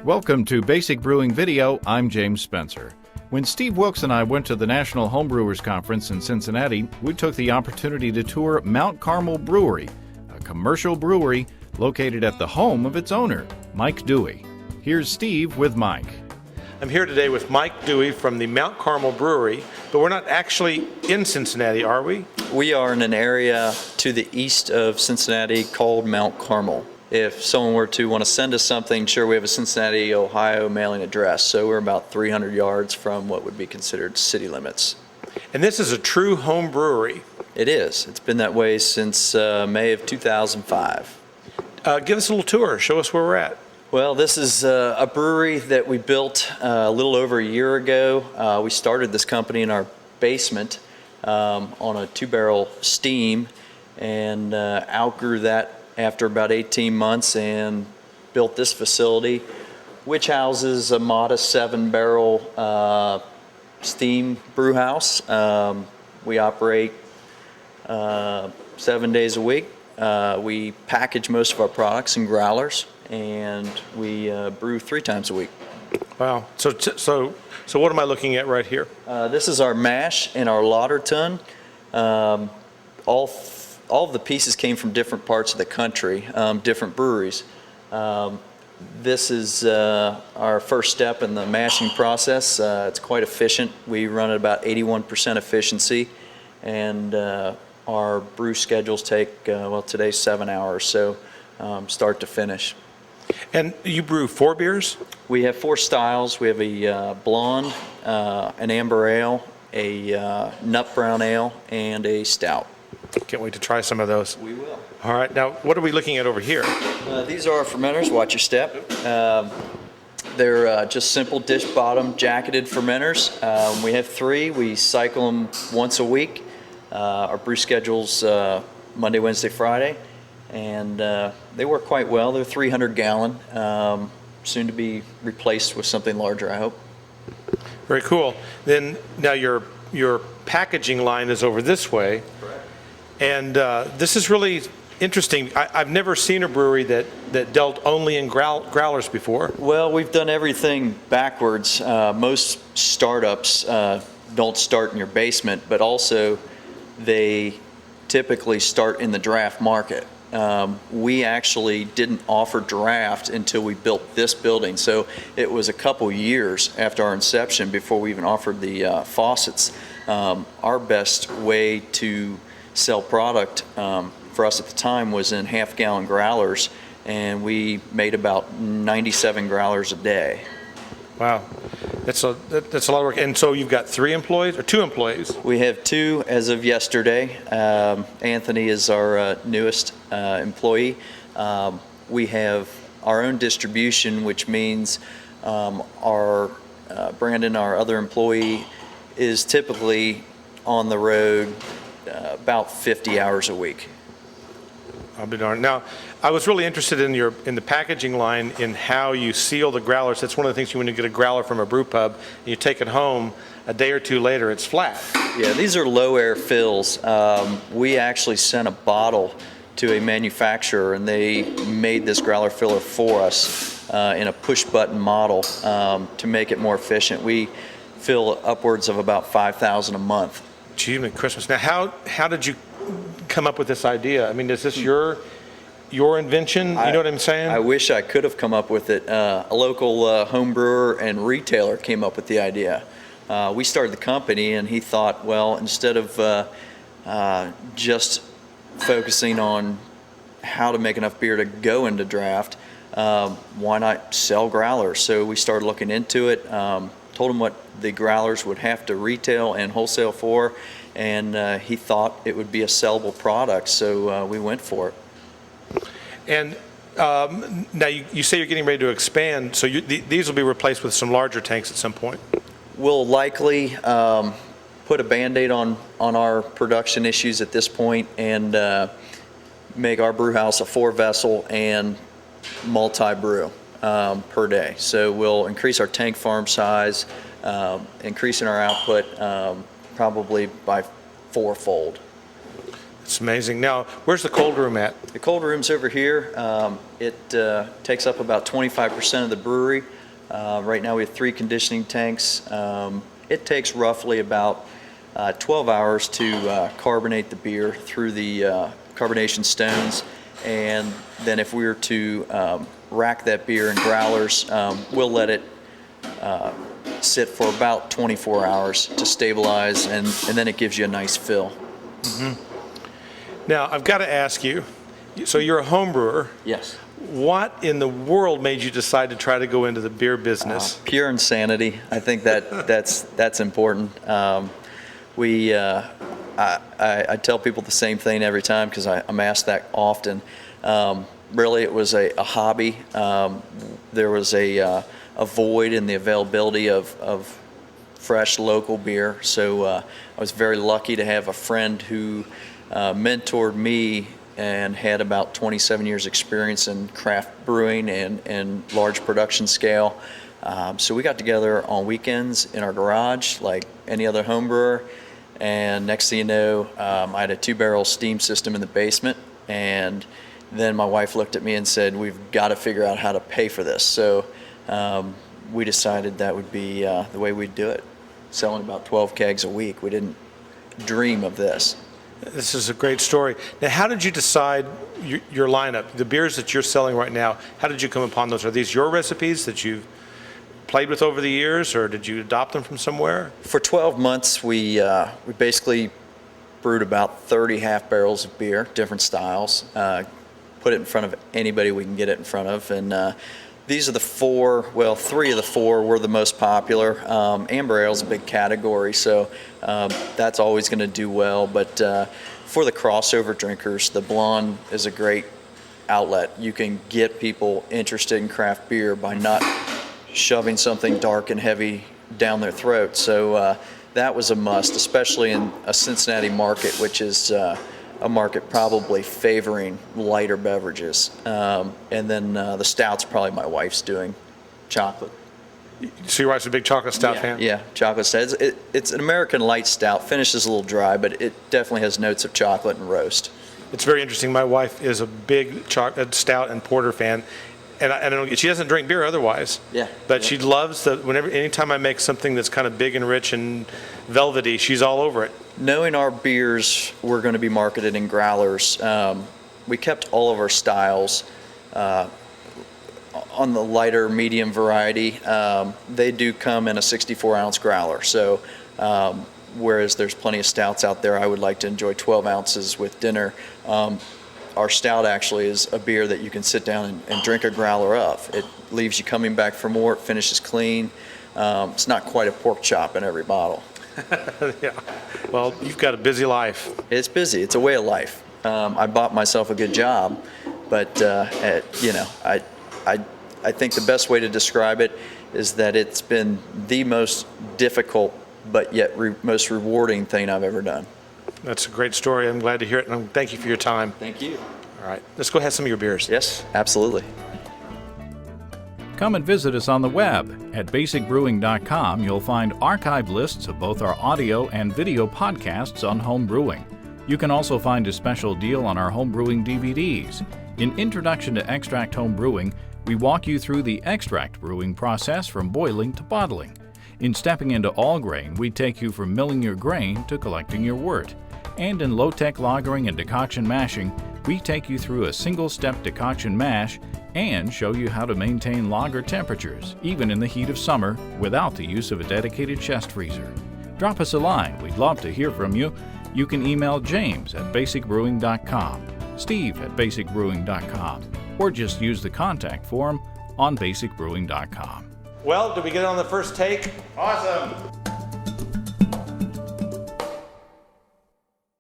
Welcome to Basic Brewing Video. I'm James Spencer. When Steve Wilkes and I went to the National Homebrewers Conference in Cincinnati, we took the opportunity to tour Mount Carmel Brewery, a commercial brewery located at the home of its owner, Mike Dewey. Here's Steve with Mike. I'm here today with Mike Dewey from the Mount Carmel Brewery, but we're not actually in Cincinnati, are we? We are in an area to the east of Cincinnati called Mount Carmel. If someone were to want to send us something, sure, we have a Cincinnati, Ohio mailing address, so we're about 300 yards from what would be considered city limits. And this is a true home brewery. It is. It's been that way since May of 2005. Give us a little tour. Show us where we're at. Well, this is a brewery that we built a little over a year ago. We started this company in our basement on a 2-barrel steam and outgrew that after about 18 months and built this facility, which houses a modest 7-barrel steam brew house. We operate 7 days a week. We package most of our products in growlers, and we brew 3 times a week. Wow. So what am I looking at right here? This is our mash and our lauter tun. All of the pieces came from different parts of the country, different breweries. This is our first step in the mashing process. It's quite efficient. We run at about 81% efficiency, and our brew schedules take, well, today's 7 hours, so start to finish. And you brew 4 beers? We have 4 styles. We have a blonde, an amber ale, a nut brown ale, and a stout. Can't wait to try some of those. We will. All right, now what are we looking at over here? These are our fermenters. Watch your step. They're just simple dish bottom jacketed fermenters. We have 3. We cycle them once a week. Our brew schedule's Monday, Wednesday, Friday, and they work quite well. They're 300 gallon, soon to be replaced with something larger, I hope. Very cool. Then now your packaging line is over this way. Correct. And this is really interesting. I've never seen a brewery that dealt only in growlers before. Well, we've done everything backwards. Most startups don't start in your basement, but also they typically start in the draft market. We actually didn't offer draft until we built this building, so it was a couple years after our inception before we even offered the faucets. Our best way to sell product for us at the time was in half-gallon growlers, and we made about 97 growlers a day. Wow, that's a lot of work. And so you've got 3 employees or 2 employees? We have 2 as of yesterday. Anthony is our newest employee. We have our own distribution, which means our Brandon, our other employee, is typically on the road about 50 hours a week. I'll be darned. Now, I was really interested in the packaging line, in how you seal the growlers. That's one of the things when you get a growler from a brew pub and you take it home, a day or 2 later, it's flat. Yeah, these are low air fills. We actually sent a bottle to a manufacturer, and they made this growler filler for us in a push button model to make it more efficient. We fill upwards of about 5,000 a month. Gee, Christmas. Now, how did you come up with this idea? I mean, is this your invention? You know what I'm saying? I wish I could have come up with it. A local home brewer and retailer came up with the idea. We started the company, and he thought, well, instead of just focusing on how to make enough beer to go into draft, why not sell growlers? So we started looking into it. Told him what the growlers would have to retail and wholesale for, and he thought it would be a sellable product, so we went for it. And now you say you're getting ready to expand, so these will be replaced with some larger tanks at some point. We'll likely put a Band-Aid on our production issues at this point and make our brew house a 4-vessel and multi-brew per day. So we'll increase our tank farm size, increasing our output probably by 4-fold. It's amazing. Now, where's the cold room at? The cold room's over here. It takes up about 25% of the brewery. Right now we have 3 conditioning tanks. It takes roughly about 12 hours to carbonate the beer through the carbonation stones. And then if we were to rack that beer in growlers, we'll let it sit for about 24 hours to stabilize, and then it gives you a nice fill. Now, I've got to ask you, so you're a home brewer. Yes. What in the world made you decide to try to go into the beer business? Pure insanity. I think that's important. I tell people the same thing every time because I'm asked that often. Really, it was a hobby. There was a void in the availability of fresh local beer. So I was very lucky to have a friend who mentored me and had about 27 years experience in craft brewing and large production scale. So we got together on weekends in our garage like any other home brewer. And next thing you know, I had a 2-barrel steam system in the basement. And then my wife looked at me and said, we've got to figure out how to pay for this. So we decided that would be the way we'd do it, selling about 12 kegs a week. We didn't dream of this. This is a great story. Now, how did you decide your lineup, the beers that you're selling right now? How did you come upon those? Are these your recipes that you've played with over the years, or did you adopt them from somewhere? For 12 months, we basically brewed about 30 half barrels of beer, different styles, put it in front of anybody we can get it in front of. And these are the 3 of the 4 were the most popular. Amber ale is a big category, so that's always going to do well. But for the crossover drinkers, the blonde is a great outlet. You can get people interested in craft beer by not shoving something dark and heavy down their throat. So that was a must, especially in a Cincinnati market, which is a market probably favoring lighter beverages. And then the stout's probably my wife's doing, chocolate. So your wife's a big chocolate stout fan? Yeah, chocolate stout. It's an American light stout, finishes a little dry, but it definitely has notes of chocolate and roast. It's very interesting. My wife is a big chocolate stout and porter fan. And she doesn't drink beer otherwise. Yeah. But she loves anytime I make something that's kind of big and rich and velvety, she's all over it. Knowing our beers were going to be marketed in growlers, we kept all of our styles on the lighter, medium variety. They do come in a 64-ounce growler. So whereas there's plenty of stouts out there, I would like to enjoy 12 ounces with dinner. Our stout actually is a beer that you can sit down and drink a growler of. It leaves you coming back for more. It finishes clean. It's not quite a pork chop in every bottle. Yeah. Well, you've got a busy life. It's busy. It's a way of life. I bought myself a good job, but I think the best way to describe it is that it's been the most difficult but yet most rewarding thing I've ever done. That's a great story. I'm glad to hear it, and thank you for your time. Thank you. All right, let's go have some of your beers. Yes, absolutely. Come and visit us on the web. At basicbrewing.com, you'll find archive lists of both our audio and video podcasts on home brewing. You can also find a special deal on our home brewing DVDs. In Introduction to Extract Home Brewing, we walk you through the extract brewing process from boiling to bottling. In Stepping into All Grain, we take you from milling your grain to collecting your wort. And in Low-Tech Lagering and Decoction Mashing, we take you through a single-step decoction mash and show you how to maintain lager temperatures, even in the heat of summer, without the use of a dedicated chest freezer. Drop us a line. We'd love to hear from you. You can email James at basicbrewing.com, Steve at basicbrewing.com, or just use the contact form on basicbrewing.com. Well, did we get it on the first take? Awesome.